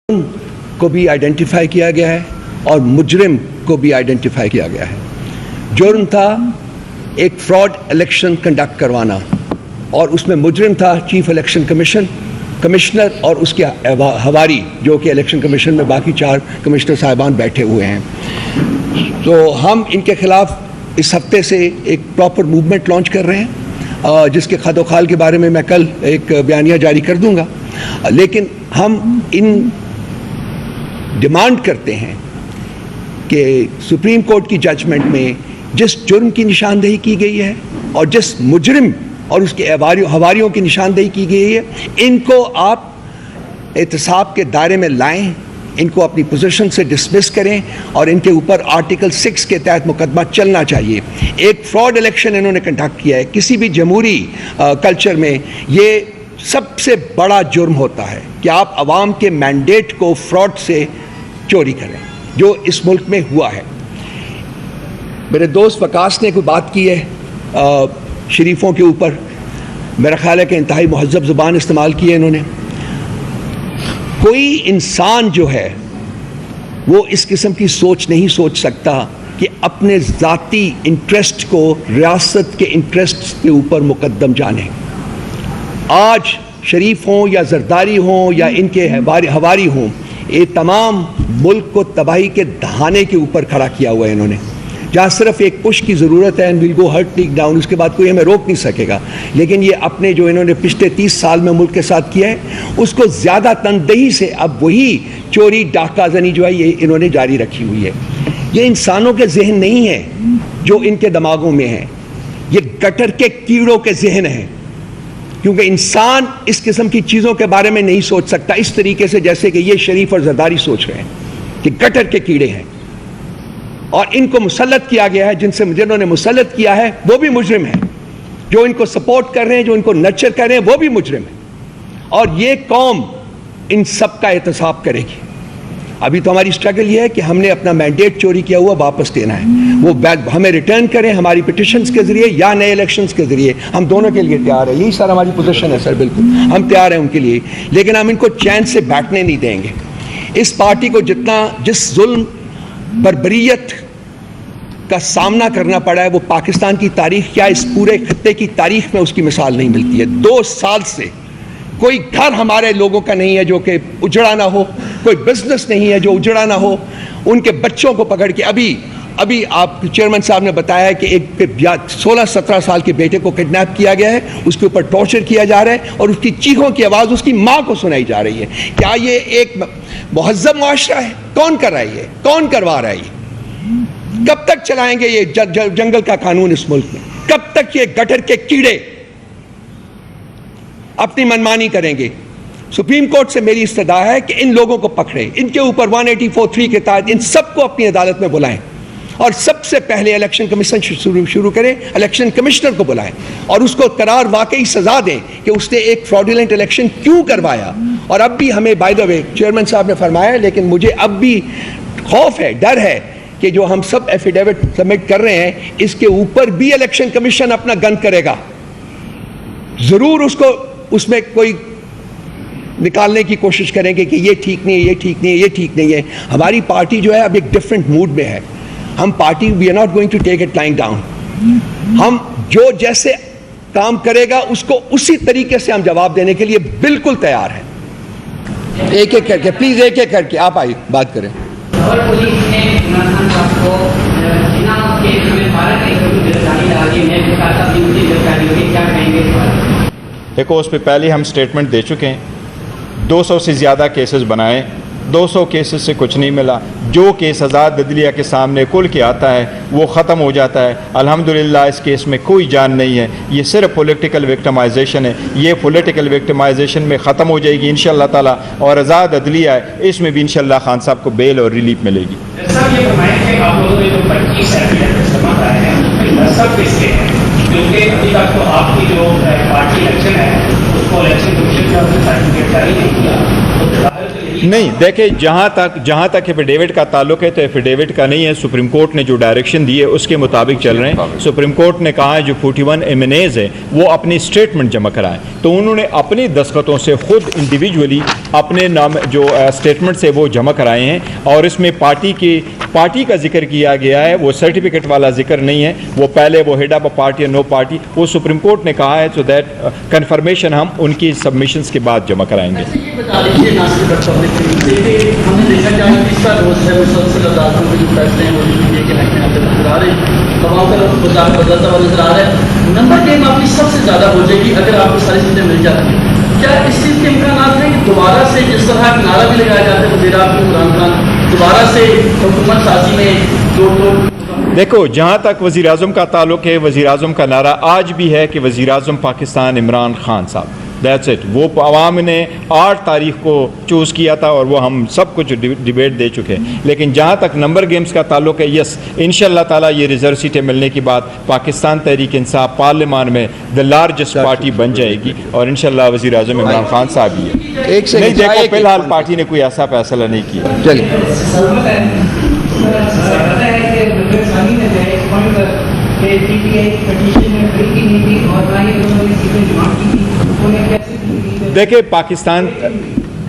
کو بھی آئیڈینٹیفائی کیا گیا ہے اور مجرم کو بھی آئیڈینٹیفائی کیا گیا ہے. جرم تھا ایک فراڈ الیکشن کنڈکٹ کروانا اور اس میں مجرم تھا چیف الیکشن کمشنر اور اس کے ہواری جو کہ الیکشن کمیشن میں باقی 4 کمشنر صاحبان بیٹھے ہوئے ہیں. تو ہم ان کے خلاف اس ہفتے سے ایک پراپر موومنٹ لانچ کر رہے ہیں جس کے خد و خال کے بارے میں کل ایک بیانیہ جاری کر دوں گا. لیکن ہم ان ڈیمانڈ کرتے ہیں کہ سپریم کورٹ کی ججمنٹ میں جس جرم کی نشاندہی کی گئی ہے اور جس مجرم اور اس کے حواریوں کی نشاندہی کی گئی ہے ان کو آپ احتساب کے دائرے میں لائیں, ان کو اپنی پوزیشن سے ڈسمس کریں اور ان کے اوپر آرٹیکل 6 کے تحت مقدمہ چلنا چاہیے. ایک فراڈ الیکشن انہوں نے کنڈکٹ کیا ہے. کسی بھی جمہوری کلچر میں یہ سب سے بڑا جرم ہوتا ہے کہ آپ عوام کے مینڈیٹ کو فراڈ سے چوری کریں, جو اس ملک میں ہوا ہے. میرے دوست وکاس نے کوئی بات کی ہے شریفوں کے اوپر, میرا خیال ہے کہ انتہائی مہذب زبان استعمال کی ہے انہوں نے. کوئی انسان جو ہے وہ اس قسم کی سوچ نہیں سوچ سکتا کہ اپنے ذاتی انٹرسٹ کو ریاست کے انٹرسٹ کے اوپر مقدم جانے. آج شریف ہوں یا زرداری ہوں یا ان کے ہواری ہوں, یہ تمام ملک کو تباہی کے دہانے کے اوپر کھڑا کیا ہوا ہے انہوں نے, جہاں صرف ایک پش کی ضرورت ہے and we'll go hurt take down, اس کے بعد کوئی ہمیں روک نہیں سکے گا. لیکن یہ اپنے جو انہوں نے پچھلے 30 سال میں ملک کے ساتھ کیا ہے اس کو زیادہ تندہی سے اب وہی چوری ڈاکہ زنی جو ہے یہ انہوں نے جاری رکھی ہوئی ہے. یہ انسانوں کے ذہن نہیں ہے جو ان کے دماغوں میں ہیں, یہ گٹر کے کیڑوں کے ذہن ہیں. کیونکہ انسان اس قسم کی چیزوں کے بارے میں نہیں سوچ سکتا اس طریقے سے جیسے کہ یہ شریف اور زرداری سوچ رہے ہیں کہ گٹر کے کیڑے ہیں اور ان کو مسلط کیا گیا ہے. جنہوں نے مسلط کیا ہے وہ بھی مجرم ہیں, جو ان کو سپورٹ کر رہے ہیں, جو ان کو نرچر کر رہے ہیں وہ بھی مجرم ہیں. اور یہ قوم ان سب کا احتساب کرے گی. ابھی تو ہماری اسٹرگل یہ ہے کہ ہم نے اپنا مینڈیٹ چوری کیا ہوا واپس دینا ہے, وہ ہمیں ریٹرن کریں ہماری پٹیشنز کے ذریعے یا نئے الیکشنز کے ذریعے. ہم دونوں کے لیے تیار ہیں, یہی سر ہماری پوزیشن ہے سر, بالکل ہم تیار ہیں ان کے لیے. لیکن ہم ان کو چین سے بیٹھنے نہیں دیں گے. اس پارٹی کو جس ظلم بربریت کا سامنا کرنا پڑا ہے وہ پاکستان کی تاریخ کیا اس پورے خطے کی تاریخ میں اس کی مثال نہیں ملتی ہے. 2 سال سے کوئی گھر ہمارے لوگوں کا نہیں ہے جو کہ اجڑا نہ ہو, کوئی بزنس نہیں ہے جو اجڑا نہ ہو. ان کے بچوں کو پکڑ کے ابھی آپ چیئرمین صاحب نے بتایا ہے کہ ایک 16-17 سال کے بیٹے کو کڈنیپ کیا گیا ہے, اس کے اوپر ٹارچر کیا جا رہا ہے اور اس کی چیخوں کی آواز اس کی ماں کو سنائی جا رہی ہے. کیا یہ ایک مہذب معاشرہ ہے؟ کون کر رہا ہے یہ, کون کروا رہا ہے یہ؟ کب تک چلائیں گے یہ جنگل کا قانون اس ملک میں؟ کب تک یہ گٹر کے کیڑے اپنی منمانی کریں گے؟ سپریم کورٹ سے میری استدعا ہے کہ ان لوگوں کو پکڑیں, ان کے اوپر 184(3) کے تحت ان سب کو اپنی عدالت میں بلائیں اور سب سے پہلے الیکشن کمیشن شروع کریں, الیکشن کمشنر کو بلائیں اور اس کو قرار واقعی سزا دیں کہ اس نے ایک فراڈولنٹ الیکشن کیوں کروایا. اور اب بھی ہمیں بائی دا وے چیئرمین صاحب نے فرمایا, لیکن مجھے اب بھی خوف ہے, ڈر ہے کہ جو ہم سب ایفیڈیوٹ سبمٹ کر رہے ہیں اس کے اوپر بھی الیکشن کمیشن اپنا گن کرے گا. ضرور اس میں کوئی نکالنے کی کوشش کریں گے کہ یہ ٹھیک نہیں ہے, یہ ٹھیک نہیں ہے, یہ ٹھیک نہیں ہے. ہماری پارٹی جو ہے اب ایک ڈفرینٹ موڈ میں ہے. ہم party we are not going to take it lying down. ہم جو جیسے کام کرے گا اس کو اسی طریقے سے ہم جواب دینے کے لیے بالکل تیار ہیں. ایک ایک کر کے پلیز, ایک ایک کر کے آپ آئیے بات کریں. دیکھو اس پہ پہلے ہم سٹیٹمنٹ دے چکے ہیں. 200 سے زیادہ کیسز بنائے, 200 کیسز سے کچھ نہیں ملا. جو کیس آزاد عدلیہ کے سامنے کھل کے آتا ہے وہ ختم ہو جاتا ہے. الحمدللہ اس کیس میں کوئی جان نہیں ہے, یہ صرف پولیٹیکل وکٹمائزیشن ہے. یہ پولیٹیکل وکٹمائزیشن میں ختم ہو جائے گی انشاءاللہ تعالیٰ, اور آزاد عدلیہ ہے اس میں بھی انشاءاللہ خان صاحب کو بیل اور ریلیف ملے گی. کیونکہ ابھی تک تو آپ کی جو پارٹی الیکشن ہے اس کو الیکشن کمیشن کا سرٹیفکیٹ جاری نہیں کیا. نہیں دیکھیں, جہاں تک ایفیڈیوٹ کا تعلق ہے تو ایفیڈیوٹ کا نہیں ہے. سپریم کورٹ نے جو ڈائریکشن دی ہے اس کے مطابق چل رہے ہیں. سپریم کورٹ نے کہا ہے جو 41 ایمنیز ہے وہ اپنی اسٹیٹمنٹ جمع کرائیں, تو انہوں نے اپنی دستخطوں سے خود انڈیویجولی اپنے نام جو اسٹیٹمنٹس ہے وہ جمع کرائے ہیں، اور اس میں پارٹی کا ذکر کیا گیا ہے، وہ سرٹیفکیٹ والا ذکر نہیں ہے، وہ پہلے وہ ہیڈ آف اے پارٹی اور نو پارٹی وہ سپریم کورٹ نے کہا ہے، سو دیٹ کنفرمیشن ہم ان کی سبمیشنز کے بعد جمع کرائیں گے۔ یہ بتا دیجیے ناصر بٹ پبلک کہ ہم نے دیکھا جائے کہ اس کا روز ہے مسلسل عدالتوں کے جو فیصلے ہیں وہ یہ کہ محکمہ کے نظر آ رہے ہیں، تمام کا وزارت بدلتا ہوا نظر آ رہا ہے، نمبر گیم آپ کی سب سے زیادہ ہو جائے گی اگر آپ کو ساری چیزیں مل جاتی ہیں۔ کیا اس چیز کے امکانات ہیں کہ دوبارہ سے جس طرح نعرہ بھی لگایا جاتا ہے وزیر اعظم عمران خان دوبارہ سے حکومت سازی میں دیکھو، جہاں تک وزیر اعظم کا تعلق ہے، وزیر اعظم کا نعرہ آج بھی ہے کہ وزیر اعظم پاکستان عمران خان صاحب، دیٹس اٹ۔ وہ عوام نے 8 تاریخ کو چوز کیا تھا اور وہ ہم سب کچھ ڈیبیٹ دے چکے ہیں، لیکن جہاں تک نمبر گیمز کا تعلق ہے، یس انشاءاللہ تعالیٰ یہ ریزرو سیٹیں ملنے کے بعد پاکستان تحریک انصاف پارلیمان میں دی لارجسٹ پارٹی بن جائے گی، اور انشاءاللہ وزیر اعظم عمران خان صاحب ہی ہے۔ نہیں دیکھو، فی الحال پارٹی نے کوئی ایسا فیصلہ نہیں کیا۔ دیکھیں پاکستان،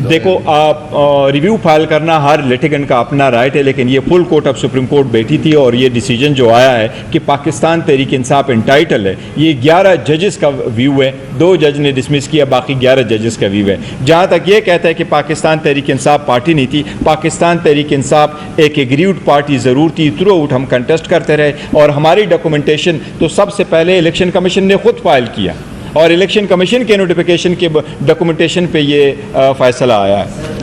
دیکھو آپ ریویو فائل کرنا ہر لٹیگنٹ کا اپنا رائٹ ہے، لیکن یہ full court of supreme court بیٹھی تھی اور یہ ڈیسیجن جو آیا ہے کہ پاکستان تحریک انصاف انٹائٹل ہے، یہ 11 ججز کا ویو ہے، 2 جج نے ڈسمس کیا، باقی 11 ججز کا ویو ہے۔ جہاں تک یہ کہتا ہے کہ پاکستان تحریک انصاف پارٹی نہیں تھی، پاکستان تحریک انصاف ایک ایگریوڈ پارٹی ضرور تھی، تھرو آؤٹ ہم کنٹیسٹ کرتے رہے، اور ہماری ڈاکومنٹیشن تو سب سے پہلے الیکشن کمیشن نے خود فائل کیا، اور الیکشن کمیشن کے نوٹیفیکیشن کے ڈاکومنٹیشن پہ یہ فیصلہ آیا ہے۔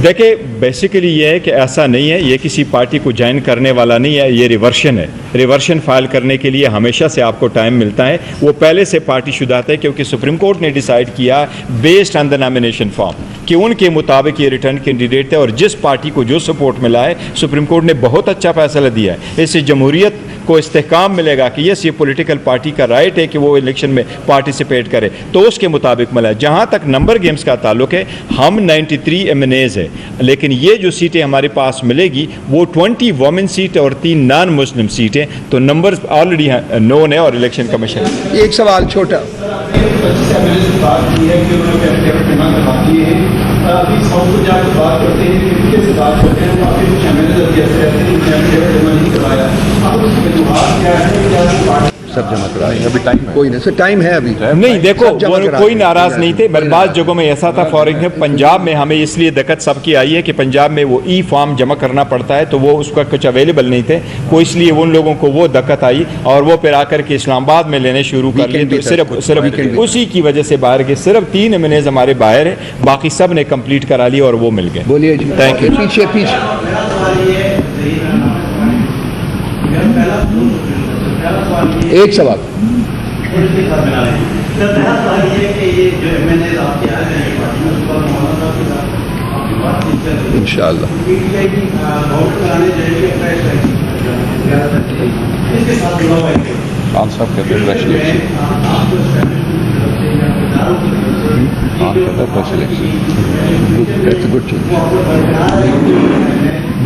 دیکھیں بیسیکلی یہ ہے کہ ایسا نہیں ہے، یہ کسی پارٹی کو جوائن کرنے والا نہیں ہے، یہ ریورشن ہے۔ ریورشن فائل کرنے کے لیے ہمیشہ سے آپ کو ٹائم ملتا ہے، وہ پہلے سے پارٹی شدہ ہے، کیونکہ سپریم کورٹ نے ڈیسائیڈ کیا based on the nomination form کہ ان کے مطابق یہ ریٹرن کینڈیڈیٹ ہے، اور جس پارٹی کو جو سپورٹ ملا ہے سپریم کورٹ نے بہت اچھا فیصلہ دیا ہے، اس سے جمہوریت کو استحکام ملے گا کہ یس یہ پولیٹیکل پارٹی کا رائٹ ہے کہ وہ الیکشن میں پارٹیسپیٹ کرے، تو اس کے مطابق ملا ہے۔ جہاں تک نمبر گیمز کا تعلق ہے، ہم 93 MNAs ہے، لیکن یہ جو سیٹیں ہمارے پاس ملے گی وہ 20 وومن سیٹ اور 3 نان مسلم سیٹیں، تو نمبر آلریڈی نون ہے، اور الیکشن کمیشن۔ ایک سوال چھوٹا، سب جمع کرائیں ابھی ٹائم کوئی نہیں، ٹائم ہے ابھی نہیں۔ دیکھو کوئی ناراض نہیں تھے، بعض جگہوں میں ایسا تھا، فار ایگزامپل پنجاب میں ہمیں اس لیے دقت سب کی آئی ہے کہ پنجاب میں وہ ای فارم جمع کرنا پڑتا ہے، تو وہ اس کا کچھ اویلیبل نہیں تھے، وہ اس لیے ان لوگوں کو وہ دقت آئی، اور وہ پھر آ کر کے اسلام آباد میں لینے شروع کر لیے، تو صرف اسی کی وجہ سے باہر گئے۔ صرف 3 MNAs ہمارے باہر ہیں، باقی سب نے کمپلیٹ کرا لی اور وہ مل گئے۔ بولیے جی، تھینک یو۔ پیچھے پیچھے ایک سوال انشاءاللہ خان صاحب کہتے ہیں پریس الیکشن، خان کہتا ہے پریس الیکشن۔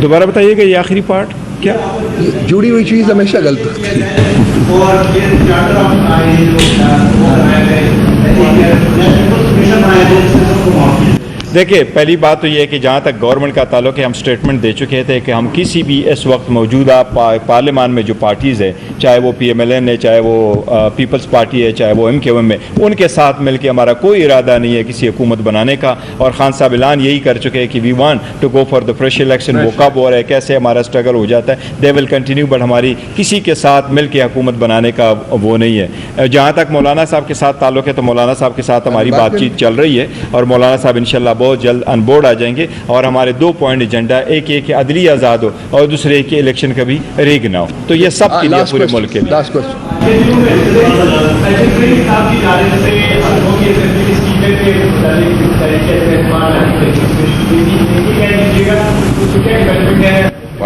دوبارہ بتائیے گا یہ آخری پارٹ کیا؟ جڑی ہوئی چیز ہمیشہ غلط ہوتی ہے۔ دیکھیں پہلی بات تو یہ ہے کہ جہاں تک گورنمنٹ کا تعلق ہے، ہم سٹیٹمنٹ دے چکے تھے کہ ہم کسی بھی اس وقت موجودہ پارلیمان میں جو پارٹیز ہے، چاہے وہ PMLN ہے، چاہے وہ پیپلز پارٹی ہے، چاہے وہ MKM ہے، ان کے ساتھ مل کے ہمارا کوئی ارادہ نہیں ہے کسی حکومت بنانے کا، اور خان صاحب اعلان یہی کر چکے ہیں کہ we want to go for the fresh election. وہ کب ہو رہا ہے، کیسے ہمارا اسٹرگل ہو جاتا ہے، دے ول کنٹینیو، بٹ ہماری کسی کے ساتھ مل کے حکومت بنانے کا وہ نہیں ہے۔ جہاں تک مولانا صاحب کے ساتھ تعلق ہے، تو مولانا صاحب کے ساتھ ہماری بات چیت چل رہی ہے، اور مولانا صاحب انشاءاللہ بہت جلد ان بورڈ آ جائیں گے، اور ہمارے 2 پوائنٹ ایجنڈا، ایک یہ کہ عدلیہ آزاد ہو، اور دوسرے کہ الیکشن کبھی ریگ نہ ہو، تو یہ سب کے لیے پورے ملک کے لیے۔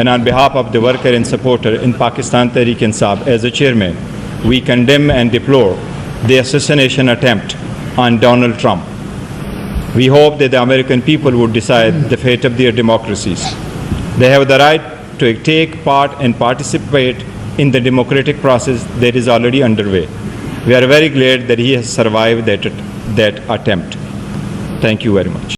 and on behalf of the worker and supporter in Pakistan Tehreek-e-Insaf, as a chairman, we condemn and deplore the assassination attempt on Donald Trump. We hope that the American people would decide the fate of their democracies. They have the right to take part and participate in the democratic process that is already underway. We are very glad that he has survived that attempt. Thank you very much.